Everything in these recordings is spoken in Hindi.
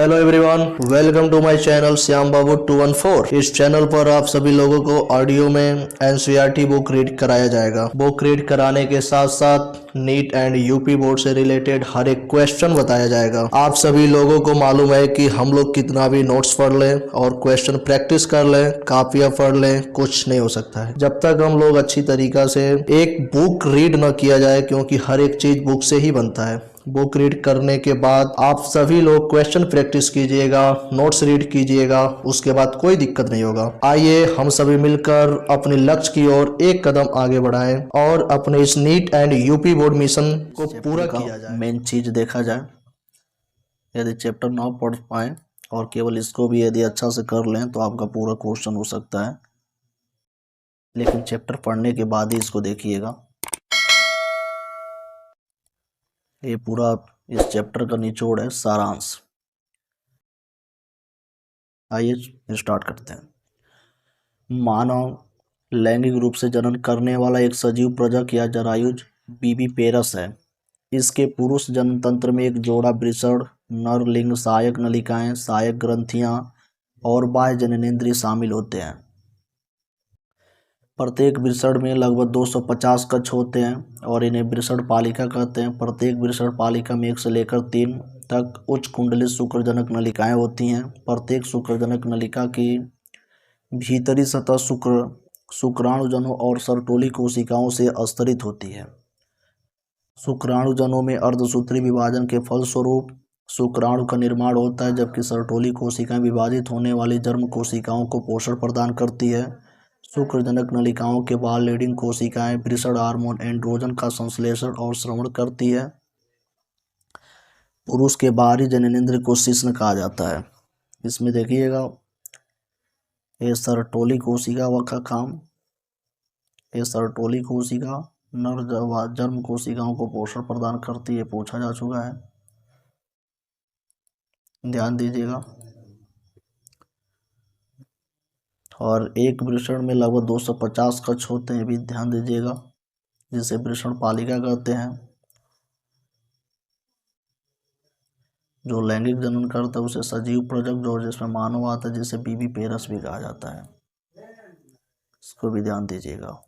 Hello everyone, welcome to my channel Shyam Babu 214। इस चैनल पर आप सभी लोगों को ऑडियो में एनसीईआरटी बुक रीड कराया जाएगा। बुक रीड कराने के साथ साथ नीट एंड यूपी बोर्ड से रिलेटेड हर एक क्वेश्चन बताया जाएगा। आप सभी लोगों को मालूम है कि हम लोग कितना भी नोट्स पढ़ लें और क्वेश्चन प्रैक्टिस कर लें, कापियां पढ़ लें, कुछ नहीं हो सकता है जब तक हम लोग अच्छी तरीका से एक बुक रीड न किया जाए, क्योंकि हर एक चीज बुक से ही बनता है। बुक रीड करने के बाद आप सभी लोग क्वेश्चन प्रैक्टिस कीजिएगा, नोट्स रीड कीजिएगा, उसके बाद कोई दिक्कत नहीं होगा। आइए हम सभी मिलकर अपने लक्ष्य की ओर एक कदम आगे बढ़ाएं और अपने इस neat and UP board mission को पूरा किया जाए। मेन चीज देखा जाए, यदि चैप्टर ना पढ़ पाए और केवल इसको भी यदि अच्छा से कर लें तो आपका पूरा क्वेश्चन हो सकता है, लेकिन चैप्टर पढ़ने के बाद ही इसको देखिएगा। ये पूरा इस चैप्टर का निचोड़ है, सारांश। आइए स्टार्ट करते हैं। मानव लैंगिक रूप से जनन करने वाला एक सजीव प्रजक या जरायुज बीबीपेरस है। इसके पुरुष जनन तंत्र में एक जोड़ा वृषण, नर लिंग, सहायक नलिकाएं, सहायक ग्रंथियां और बाह्य जननेंद्रिय शामिल होते हैं। प्रत्येक वृषण में लगभग 250 कक्ष होते हैं और इन्हें वृषण पालिका कहते हैं। प्रत्येक वृषण पालिका में 1 से लेकर 3 तक उच्च कुंडलित शुक्रजनक नलिकाएं होती हैं। प्रत्येक शुक्रजनक नलिका की भीतरी सतह शुक्राणुजनों और सर्टोली कोशिकाओं से स्तरित होती है। शुक्राणुजनों में अर्धसूत्री विभाजन के फलस्वरूप शुक्राणु का निर्माण होता है, जबकि सर्टोली कोशिकाएं विभाजित होने वाली जर्म कोशिकाओं को पोषण प्रदान करती है। शुक्रजनक नलिकाओं के बाहर लीडिंग कोशिकाएं वृषण हार्मोन एंड्रोजन का संश्लेषण और श्रवण करती है। पुरुष के बाहरी जननेंद्रिय को शिश्न कहा जाता है। इसमें देखिएगा, ये सर्टोली कोशिका का काम, ये सर्टोली कोशिका नर जर्म कोशिकाओं को पोषण प्रदान करती है, पूछा जा चुका है, ध्यान दीजिएगा। और एक वृषण में लगभग 250 कक्ष होते हैं, भी ध्यान दीजिएगा, जिसे वृषण पालिका कहते हैं। जो लैंगिक जनन करता है उसे सजीव प्रजक, जो जिसमें मानव आता है, जिसे बीबीपेरस भी कहा जाता है। इसको भी ध्यान दीजिएगा।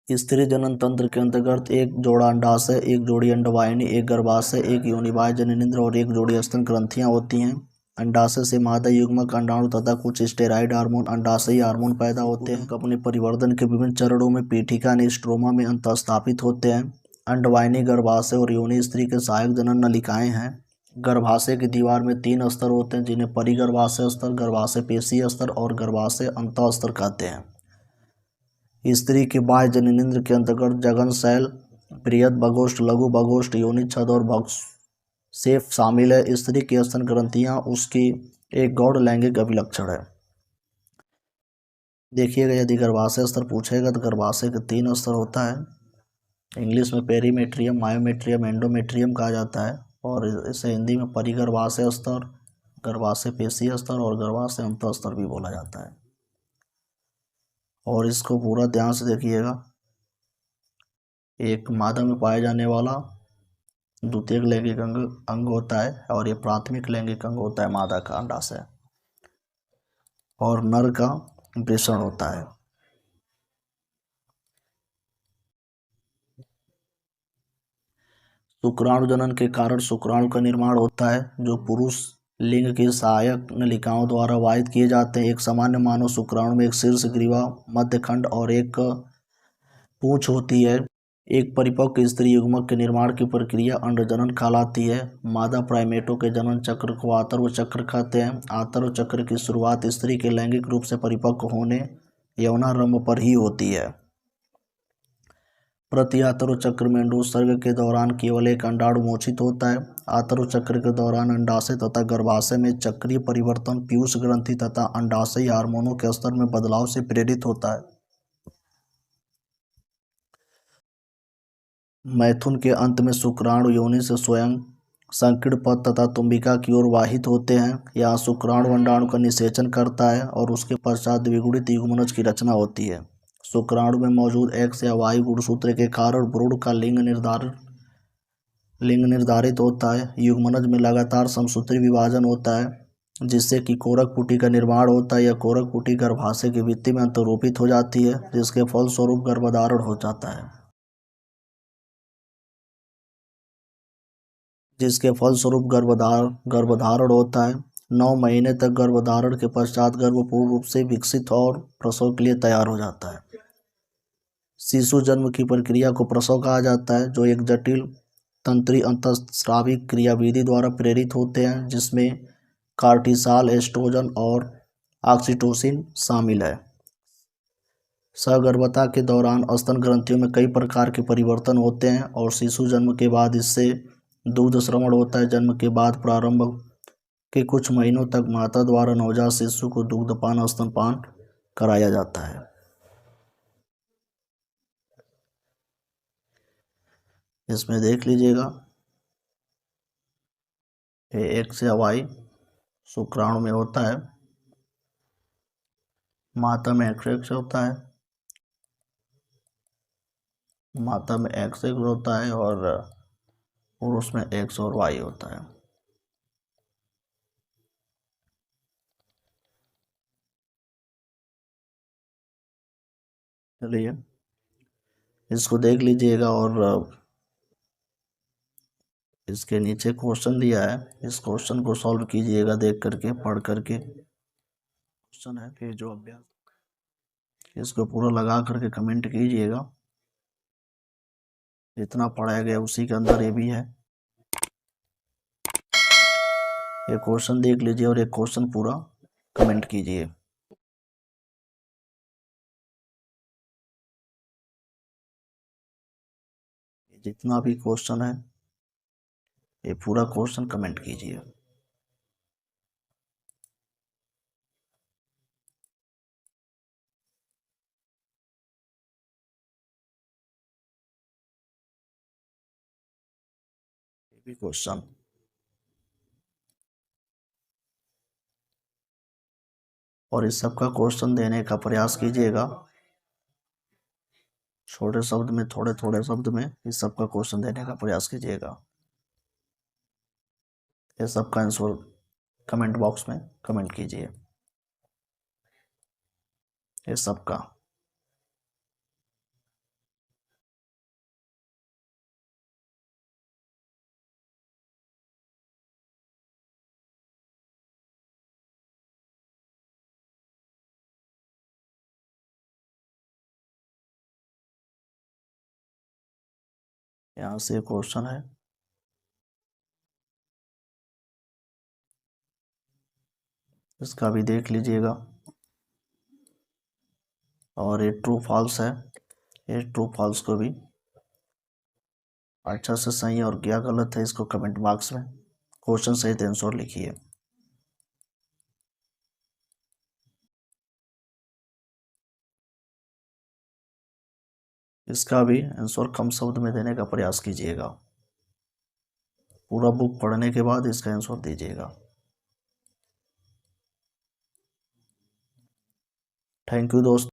स्त्री जनन तंत्र के अंतर्गत एक जोड़ा अंडाशय, एक जोड़ी अंडवाहिनी, एक गर्भाशय, एक योनिबाह्य जननेंद्र और एक जोड़ी स्तन ग्रंथियां होती हैं। अंडाशय से मादा युग्मक, अंडाणु तथा कुछ स्टेरॉइड हार्मोन, अंडाशयी हार्मोन पैदा होते हैं। अपने परिवर्तन के विभिन्न चरणों में पीठिका ने स्ट्रोमा में अंतःस्थापित होते हैं। अंडवाहिनी, गर्भाशय और योनि स्त्री के सहायक जनन नलिकाएं हैं। गर्भाशय की दीवार में 3 स्तर होते हैं, जिन्हें परिगर्भाशय स्तर, गर्भाशय पेशीय स्तर और गर्भाशय अंतः स्तर कहते हैं। स्त्री के बाह्य जननेंद्र के अंतर्गत जघन शैल, बृहद बगोष्ठ, लघु बगोष्ठ, योनि छद और भक्षेप शामिल है। स्त्री की स्तन ग्रंथियां उसकी एक गौण लैंगिक अभिलक्षण है। देखिएगा, यदि गर्भाशय स्तर पूछेगा तो गर्भाशय के 3 स्तर होता है। इंग्लिश में पेरीमेट्रियम, मायोमेट्रियम, एंडोमेट्रियम कहा जाता है, और इसे हिंदी में परिगर्भाशय स्तर, गर्भाशय पेशीय स्तर और गर्भाशय अंतः स्तर भी बोला जाता है। और इसको पूरा ध्यान से देखिएगा। एक मादा में पाए जाने वाला द्वितीयक लैंगिक अंग होता है, और ये प्राथमिक लैंगिक अंग होता है मादा का अंडाशय, और नर का वृषण होता है। शुक्राणु जनन के कारण शुक्राणु का निर्माण होता है, जो पुरुष लिंग की सहायक नलिकाओं द्वारा वाहित किए जाते हैं। एक सामान्य मानव शुक्राणु में एक शीर्ष ग्रीवा, मध्यखंड और एक पूंछ होती है। एक परिपक्व स्त्री युग्मक के निर्माण की प्रक्रिया अंडजनन कहलाती है। मादा प्राइमेटों के जनन चक्र को आतर्व चक्र कहते हैं। आतर्व चक्र की शुरुआत स्त्री के लैंगिक रूप से परिपक्व होने, यौनारंभ पर ही होती है। प्रति आतर्व चक्र में अंडोत्सर्ग के दौरान केवल एक अंडाणु मोचित होता है। आतर्व चक्र के दौरान अंडाशय तथा गर्भाशय में चक्रीय परिवर्तन पीयूष ग्रंथि तथा अंडाशयी हार्मोनों के स्तर में बदलाव से प्रेरित होता है। मैथुन के अंत में शुक्राणु योनि से स्वयं संकीर्ण पद तथा तुम्बिका की ओर वाहित होते हैं। यहाँ शुक्राणु अंडाणु का निषेचन करता है और उसके पश्चात द्विगुणित युग्मनज की रचना होती है। शुक्राणु में मौजूद X या Y गुणसूत्र के कारण भ्रूण का लिंग निर्धारित होता है। युग्मनज में लगातार समसूत्री विभाजन होता है जिससे कि कोरक पुटी का निर्माण होता है। यह कोरक पुटी गर्भाशय की भित्ति में अंतरोपित हो जाती है जिसके फलस्वरूप गर्भधारण हो जाता है। गर्भधारण होता है। 9 महीने तक गर्भधारण के पश्चात गर्भ पूर्ण रूप से विकसित और प्रसव के लिए तैयार हो जाता है। शिशु जन्म की प्रक्रिया को प्रसव कहा जाता है जो एक जटिल तंत्री अंतःस्रावी क्रियाविधि द्वारा प्रेरित होते हैं जिसमें कार्टिसाल, एस्ट्रोजन और ऑक्सीटोसिन शामिल है। सगर्भता के दौरान स्तन ग्रंथियों में कई प्रकार के परिवर्तन होते हैं और शिशु जन्म के बाद इससे दूध श्रवण होता है। जन्म के बाद प्रारंभ के कुछ महीनों तक माता द्वारा नवजात शिशु को दुग्धपान स्तनपान कराया जाता है। इसमें देख लीजिएगा X या Y शुक्राणु में होता है, माता में XX होता है, माता में XX होता है और पुरुष में X और Y होता है। चलिए इसको देख लीजिएगा और इसके नीचे क्वेश्चन दिया है, इस क्वेश्चन को सॉल्व कीजिएगा देख करके, पढ़ करके। क्वेश्चन है फिर जो अभ्यास, इसको पूरा लगा करके कमेंट कीजिएगा। जितना पढ़ाया गया उसी के अंदर ये भी है। एक क्वेश्चन देख लीजिए और एक क्वेश्चन पूरा कमेंट कीजिए। जितना भी क्वेश्चन है ये पूरा क्वेश्चन कमेंट कीजिए। ये भी क्वेश्चन और इस सब का क्वेश्चन देने का प्रयास कीजिएगा। छोटे शब्द में, थोड़े थोड़े शब्द में इस सब का क्वेश्चन देने का प्रयास कीजिएगा। ये सब का आंसर कमेंट बॉक्स में कमेंट कीजिए। ये सब का यहाँ से क्वेश्चन है। इसका भी देख लीजिएगा और ये ट्रू फॉल्स है। ये ट्रू फॉल्स को भी अच्छा से सही और क्या गलत है इसको कमेंट बॉक्स में क्वेश्चन सहित आंसर लिखिए। इसका भी आंसर कम शब्द में देने का प्रयास कीजिएगा। पूरा बुक पढ़ने के बाद इसका आंसर दीजिएगा। थैंक यू दोस्त।